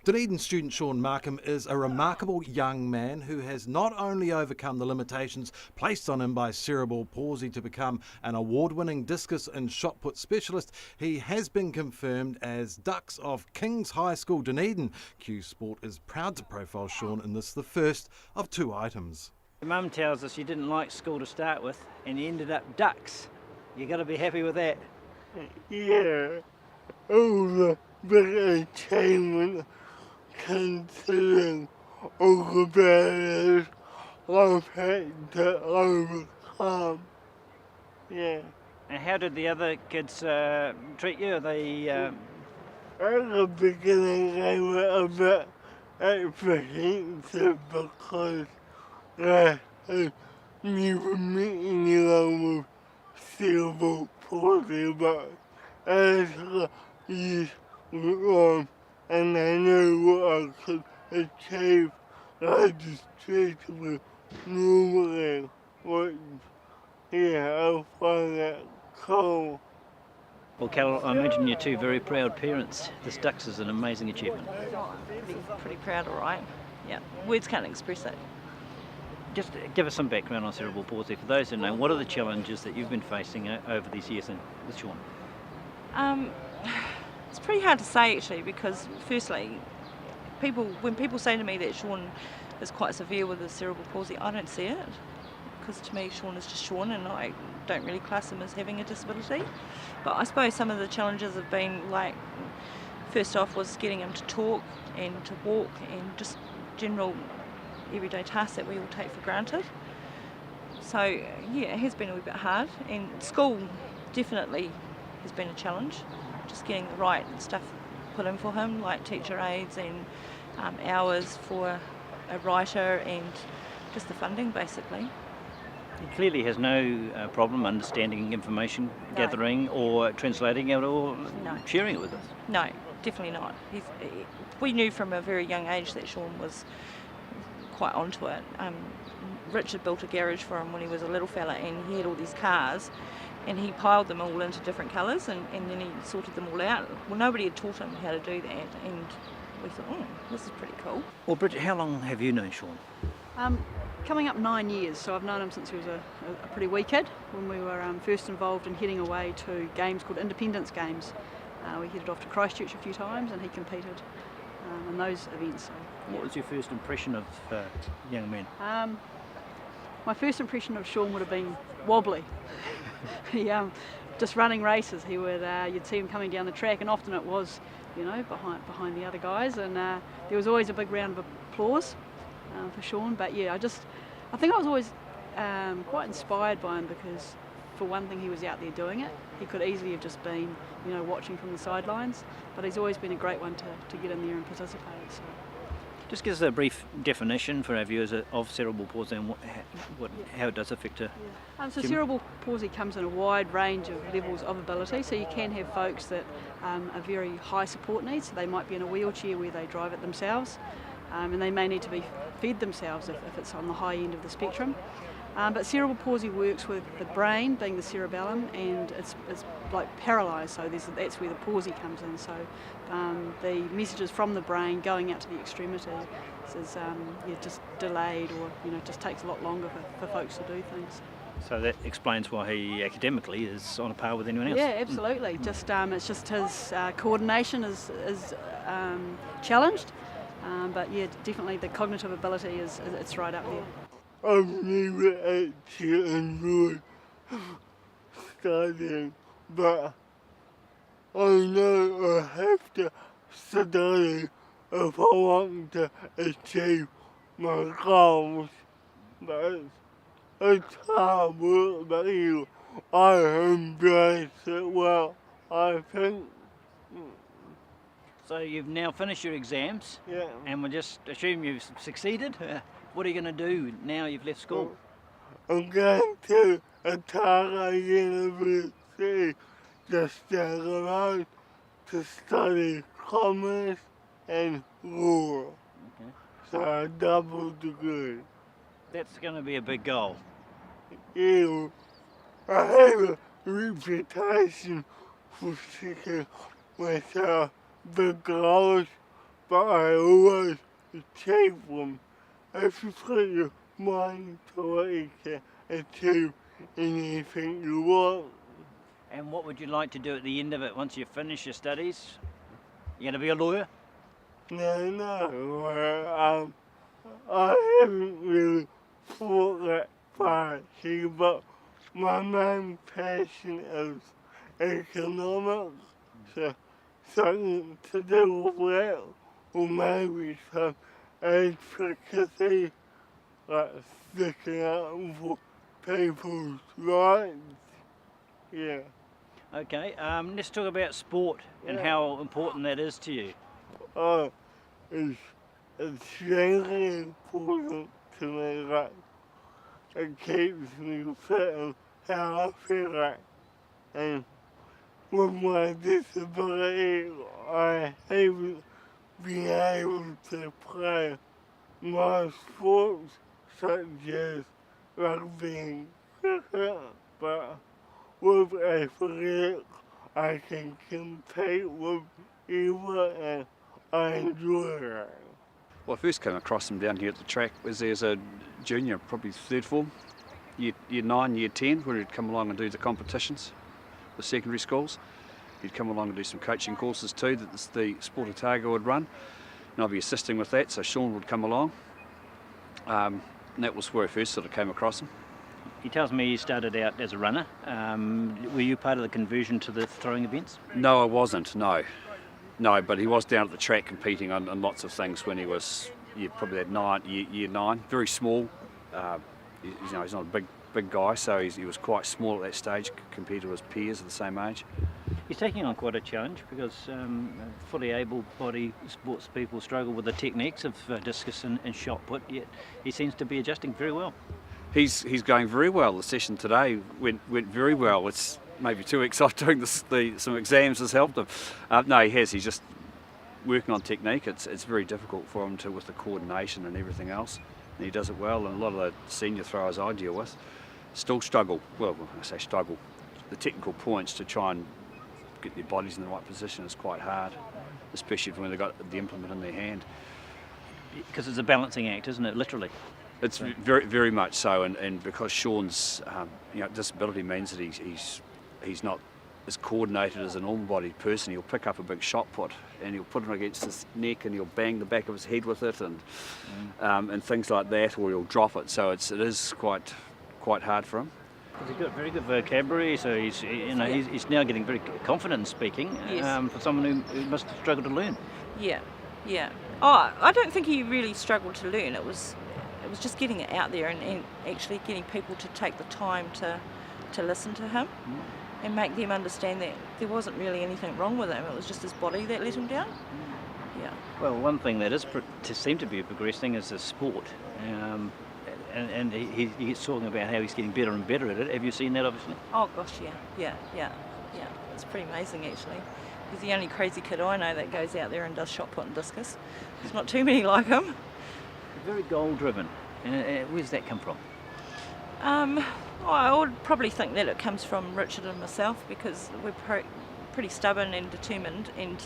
Dunedin student Shaun Markham is a remarkable young man who has not only overcome the limitations placed on him by cerebral palsy to become an award-winning discus and shot put specialist, he has been confirmed as Dux of King's High School Dunedin. Q Sport is proud to profile Shaun in this, the first of two items. Mum tells us he didn't like school to start with and he ended up Dux. You got to be happy with that. Yeah, all the big achievement considering all the barriers I've had to overcome. Yeah. And how did the other kids treat you? Are they? At the beginning they were a bit apprehensive because they had never met anyone with cerebral palsy, but as the years went on and I knew what I could achieve, I just treated me normally, which, I find that cool. Well, Carol, I imagine you're two very proud parents. This Dux is an amazing achievement. Pretty proud, all right. Yeah, words can't express it. Just give us some background on cerebral palsy. For those who know, what are the challenges that you've been facing over these years with Shaun? It's pretty hard to say actually, because firstly, when people say to me that Shaun is quite severe with his cerebral palsy, I don't see it, because to me Shaun is just Shaun and I don't really class him as having a disability. But I suppose some of the challenges have been, like, first off was getting him to talk and to walk and just general everyday tasks that we all take for granted. So yeah, it has been a wee bit hard, and school definitely has been a challenge, just getting the right stuff put in for him, like teacher aids and hours for a writer and just the funding basically. He clearly has no problem understanding information, gathering or translating it or sharing it with us. No, definitely not. We knew from a very young age that Shaun was quite onto it. Richard built a garage for him when he was a little fella, and he had all these cars and he piled them all into different colours and then he sorted them all out. Well, nobody had taught him how to do that, and we thought, this is pretty cool. Well, Bridget, how long have you known Shaun? Coming up 9 years, so I've known him since he was a pretty wee kid, when we were first involved in heading away to games called Independence Games. We headed off to Christchurch a few times and he competed in those events. So, yeah. What was your first impression of young men? My first impression of Shaun would have been wobbly. He just running races. He would you'd see him coming down the track, and often it was, behind the other guys, and there was always a big round of applause for Shaun. But yeah, I think I was always quite inspired by him, because for one thing he was out there doing it. He could easily have just been, watching from the sidelines, but he's always been a great one to get in there and participate. So. Just give us a brief definition for our viewers of cerebral palsy and how it does affect her. So cerebral palsy comes in a wide range of levels of ability. So you can have folks that are very high support needs. So they might be in a wheelchair where they drive it themselves, and they may need to be fed themselves if it's on the high end of the spectrum. But cerebral palsy works with the brain being the cerebellum, and it's like paralysed, so that's where the palsy comes in. So the messages from the brain going out to the extremity is just delayed, or just takes a lot longer for folks to do things. So that explains why he academically is on a par with anyone else. Yeah, absolutely. It's just his coordination is challenged, but yeah, definitely the cognitive ability it's right up there. I've never actually enjoyed studying, but I know I have to study if I want to achieve my goals. But it's hard work, but I embrace it well, I think. So you've now finished your exams, and we'll just assume you've succeeded. What are you going to do now you've left school? I'm going to Otago University just down the road to study commerce and law. Okay. So a double degree. That's going to be a big goal. Yeah, I have a reputation for sticking with big goals, but I always achieve them. If you put your mind to it, you can achieve anything you want. And what would you like to do at the end of it once you finish your studies? You going to be a lawyer? No, I haven't really thought that far, actually, but my main passion is economics, so something to do with that, or maybe some advocacy, like sticking up for people's rights. Yeah. Okay, let's talk about sport and how important that is to you. Oh, it's really important to me, like, it keeps me fit and how I feel like. And with my disability, I haven't been able to play my sports such as rugby and cricket, but with athletics I can compete with either and I enjoy it. Well, I first came across him down here at the track as a junior, probably third form, year 9, year 10, where he'd come along and do the competitions with secondary schools. He'd come along and do some coaching courses too that the Sport Otago would run, and I'd be assisting with that, so Shaun would come along. And that was where I first sort of came across him. He tells me you started out as a runner. Were you part of the conversion to the throwing events? No, I wasn't, no. No, but he was down at the track competing on lots of things when he was probably that year 9, very small. He's not a big guy, so he was quite small at that stage compared to his peers of the same age. He's taking on quite a challenge because fully able-bodied sports people struggle with the techniques of discus and shot put, yet he seems to be adjusting very well. He's going very well. The session today went very well. It's maybe 2 weeks off doing some exams has helped him. No, he has. He's just working on technique. It's very difficult for him with the coordination and everything else. And he does it well, and a lot of the senior throwers I deal with still struggle. Well, I say struggle. The technical points to try and get their bodies in the right position is quite hard, especially when they've got the implement in their hand. Because it's a balancing act, isn't it, literally? It's very, very much so, and because Shaun's disability means that he's not as coordinated as a normal-bodied person. He'll pick up a big shot put and he'll put it against his neck and he'll bang the back of his head with it and things like that, or he'll drop it. So it is quite hard for him. He's got very good vocabulary, so he's now getting very confident in speaking. Yes. For someone who must struggle to learn. Yeah. Oh, I don't think he really struggled to learn. It was just getting it out there and actually getting people to take the time to listen to him and make them understand that there wasn't really anything wrong with him. It was just his body that let him down. Yeah. Well, one thing that seemed to be progressing is the sport. And he's talking about how he's getting better and better at it. Have you seen that, obviously? Oh gosh, yeah. It's pretty amazing, actually. He's the only crazy kid I know that goes out there and does shot put and discus. There's not too many like him. Very goal-driven. Where's that come from? I would probably think that it comes from Richard and myself, because we're pretty stubborn and determined. And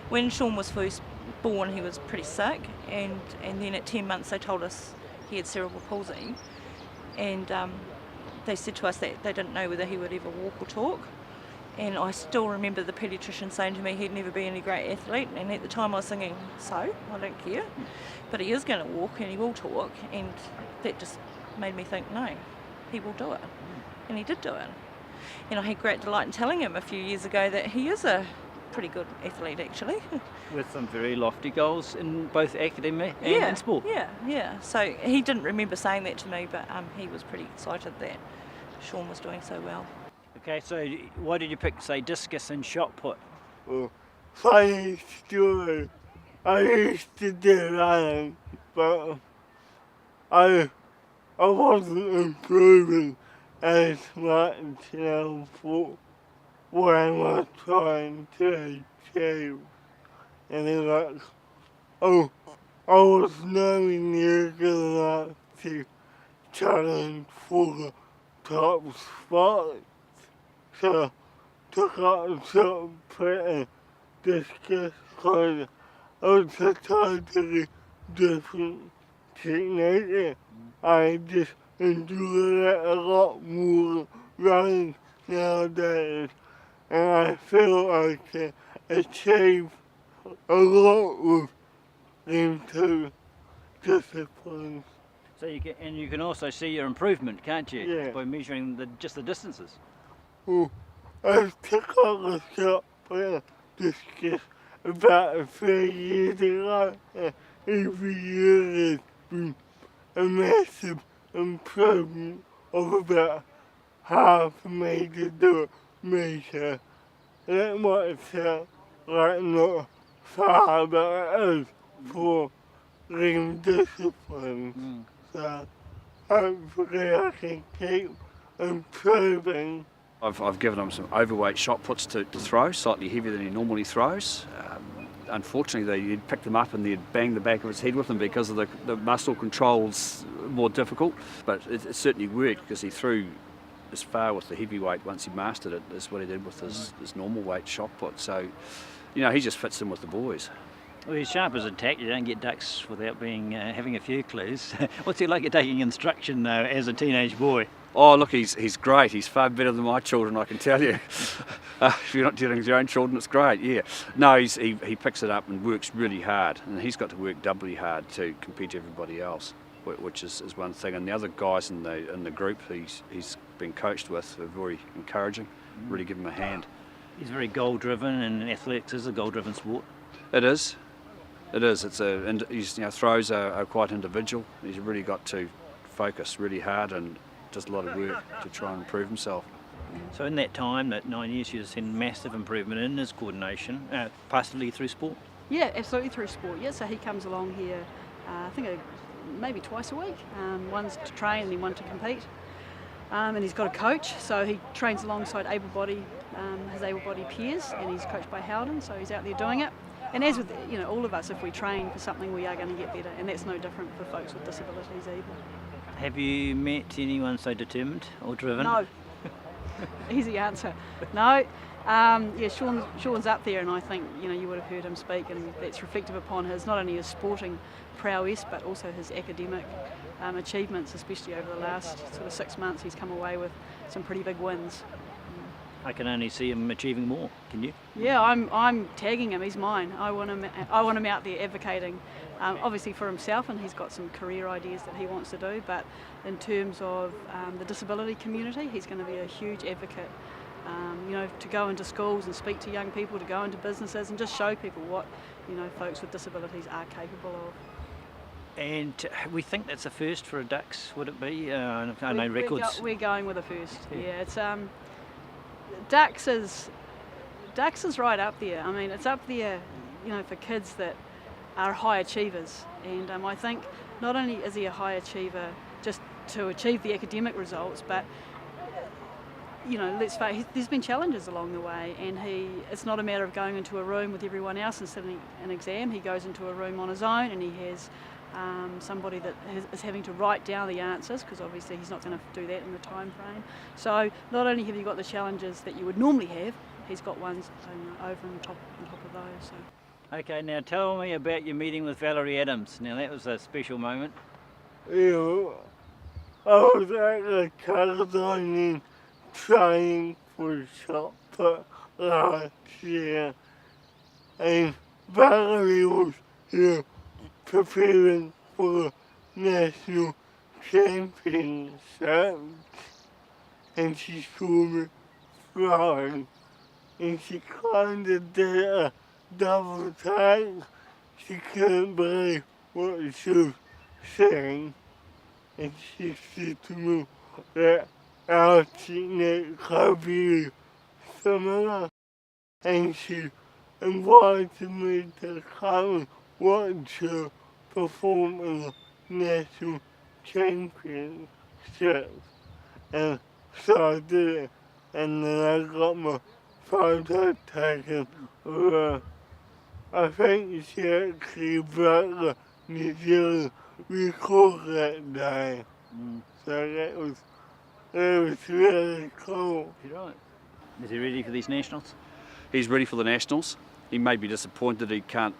when Shaun was first born, he was pretty sick, and then at 10 months they told us he had cerebral palsy, and they said to us that they didn't know whether he would ever walk or talk. And I still remember the paediatrician saying to me he'd never be any great athlete, and at the time I was thinking, so, I don't care. But he is going to walk and he will talk, and that just made me think, no, he will do it. And he did do it. And I had great delight in telling him a few years ago that he is a pretty good athlete, actually. With some very lofty goals in both academy and sport. Yeah. So he didn't remember saying that to me, but he was pretty excited that Shaun was doing so well. Okay, so why did you pick, say, discus and shot put? Well, funny story. I used to do running, but I wasn't improving as much now for what I was trying to achieve. And then I was nowhere near good enough to challenge for the top spot. So took up the shot put and discus because it's a totally different technique. I just enjoy it a lot more running nowadays, and I feel I can achieve a lot with them two disciplines. So you can also see your improvement, can't you? Yeah. By measuring just the distances. Well, I took on a shot for discus about 3 years ago, and every year there's been a massive improvement of about half a metre to a metre. That might sound like not far, but it is for them disciplines. So hopefully I can keep improving. I've given him some overweight shot puts to throw, slightly heavier than he normally throws. Unfortunately, he'd pick them up and they'd bang the back of his head with them because of the muscle control's more difficult. But it certainly worked because he threw as far with the heavyweight once he mastered it as what he did with his normal weight shot put. So, he just fits in with the boys. Well, he's sharp as a tack. You don't get ducks without having a few clues. What's he like at taking instruction though as a teenage boy? Oh, look, he's great. He's far better than my children, I can tell you. If you're not dealing with your own children, it's great, yeah. No, he picks it up and works really hard, and he's got to work doubly hard to compete to everybody else, which is one thing. And the other guys in the group he's been coached with are very encouraging, really give him a hand. He's very goal-driven, and athletics is a goal-driven sport. It is. His throws are quite individual. He's really got to focus really hard and does a lot of work to try and improve himself. So in that time, that 9 years, you've seen massive improvement in his coordination, possibly through sport? Yeah, absolutely through sport. Yeah, so he comes along here, I think maybe twice a week. One's to train and then one to compete. And he's got a coach, so he trains alongside his able-bodied peers, and he's coached by Howden, so he's out there doing it. And as with all of us, if we train for something, we are going to get better, and that's no different for folks with disabilities either. Have you met anyone so determined or driven? No. Easy answer. No. Yeah, Shaun's up there, and I think you would have heard him speak, and that's reflective upon not only his sporting prowess but also his academic achievements, especially over the last sort of 6 months. He's come away with some pretty big wins. I can only see him achieving more. Can you? Yeah, I'm tagging him. He's mine. I want him out there advocating, obviously for himself, and he's got some career ideas that he wants to do. But in terms of the disability community, he's going to be a huge advocate. To go into schools and speak to young people, to go into businesses, and just show people what folks with disabilities are capable of. And we think that's a first for a Ducks, would it be? I know records. We're going with a first. Yeah, it's Ducks is right up there. I mean, it's up there, for kids that are high achievers. And I think not only is he a high achiever just to achieve the academic results, but let's face it, there's been challenges along the way, and it's not a matter of going into a room with everyone else and sitting an exam. He goes into a room on his own, and he has somebody that is having to write down the answers, because obviously he's not going to do that in the time frame. So not only have you got the challenges that you would normally have, he's got ones over on top of those. So. Okay, now tell me about your meeting with Valerie Adams. Now that was a special moment. Yeah, I was at the Southland training for shot put last year, and Valerie was here preparing for national championships, and she saw me throwing, and she kind of did a double take. She couldn't believe what she was saying, and she said to me that our technique could be similar, and she invited me to come and watch her perform in the national championships. And so I did it, and then I got my photo taken with her. I think she actually broke the New Zealand record that day. So that was really cool. You're right. Is he ready for these nationals? He's ready for the nationals. He may be disappointed he can't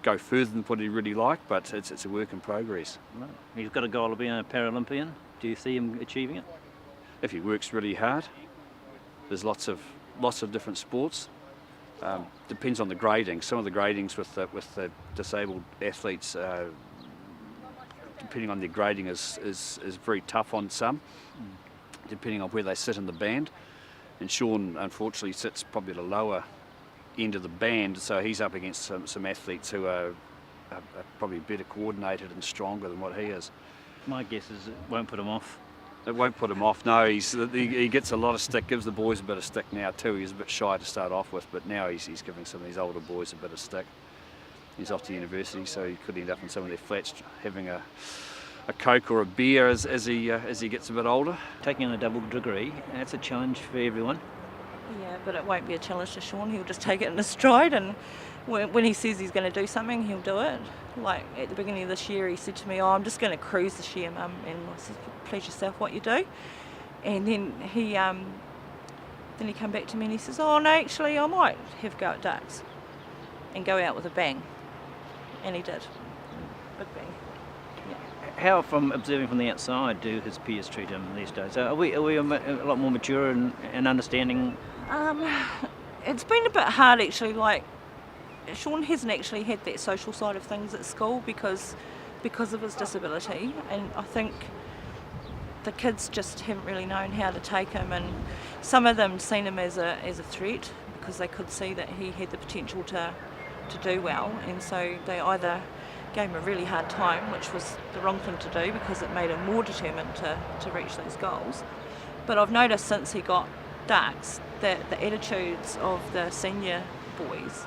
go further than what he'd really like, but it's a work in progress. Right. He's got a goal of being a Paralympian. Do you see him achieving it? If he works really hard, there's lots of different sports. Depends on the grading. Some of the gradings with the disabled athletes, depending on their grading, is very tough on some, depending on where they sit in the band. And Shaun, unfortunately, sits probably at a lower end of the band, so he's up against some athletes who are probably better coordinated and stronger than what he is. My guess is it won't put him off. It won't put him off, no. He gets a lot of stick, gives the boys a bit of stick now too. He was a bit shy to start off with, but now he's giving some of these older boys a bit of stick. He's off to university, so he could end up in some of their flats having a Coke or a beer as he gets a bit older. Taking on a double degree, that's a challenge for everyone. Yeah, but it won't be a challenge to Shaun. He'll just take it in his stride, and when he says he's going to do something, he'll do it. Like at the beginning of this year, he said to me, "Oh, I'm just going to cruise this year, Mum." And I said, "Please yourself, what you do." And then he came back to me and he says, "Oh no, actually, I might have a go at ducks and go out with a bang." And he did, big bang. How, from observing from the outside, do his peers treat him these days? Are we a lot more mature and understanding? It's been a bit hard actually. Like Shaun hasn't actually had that social side of things at school because of his disability, and I think the kids just haven't really known how to take him, and some of them seen him as a threat because they could see that he had the potential to do well, and so they either gave him a really hard time, which was the wrong thing to do because it made him more determined to reach those goals. But I've noticed since he got ducks that the attitudes of the senior boys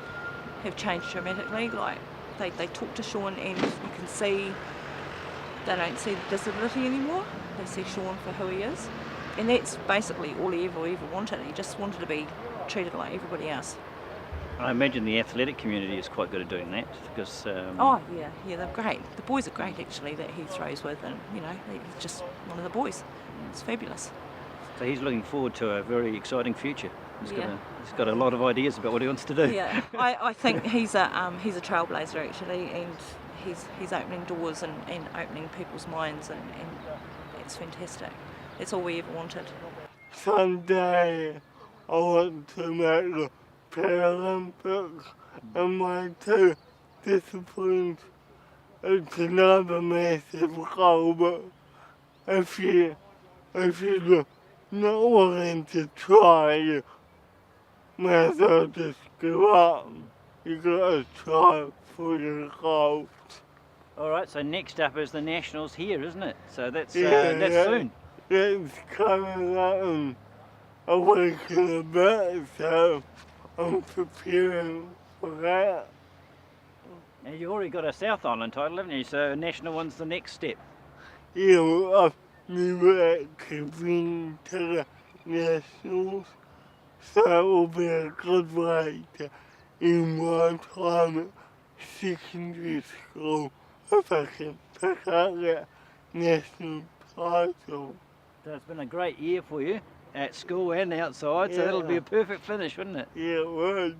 have changed dramatically. Like they talk to Shaun and you can see they don't see the disability anymore. They see Shaun for who he is. And that's basically all he ever wanted. He just wanted to be treated like everybody else. I imagine the athletic community is quite good at doing that because. Oh yeah, they're great. The boys are great actually that he throws with, and he's just one of the boys. It's fabulous. So he's looking forward to a very exciting future. He's got a lot of ideas about what he wants to do. Yeah, I think he's a trailblazer actually, and he's opening doors and opening people's minds, and it's fantastic. That's all we ever wanted. Someday I want to make the Paralympics and my two disciplines. It's another massive goal, but if you're not willing to try, you might as well just give up. You gotta try for your goals. All right, so next up is the Nationals here, isn't it? So that's soon. It's coming up in a week and a bit, so I'm preparing for that. And you've already got a South Island title, haven't you? So national one's the next step. Yeah, well, I've never actually been to the Nationals, so it will be a good way to end my time at secondary school if I can pick up that national title. So it's been a great year for you at school and outside, so that'll be a perfect finish, wouldn't it? Yeah, it would.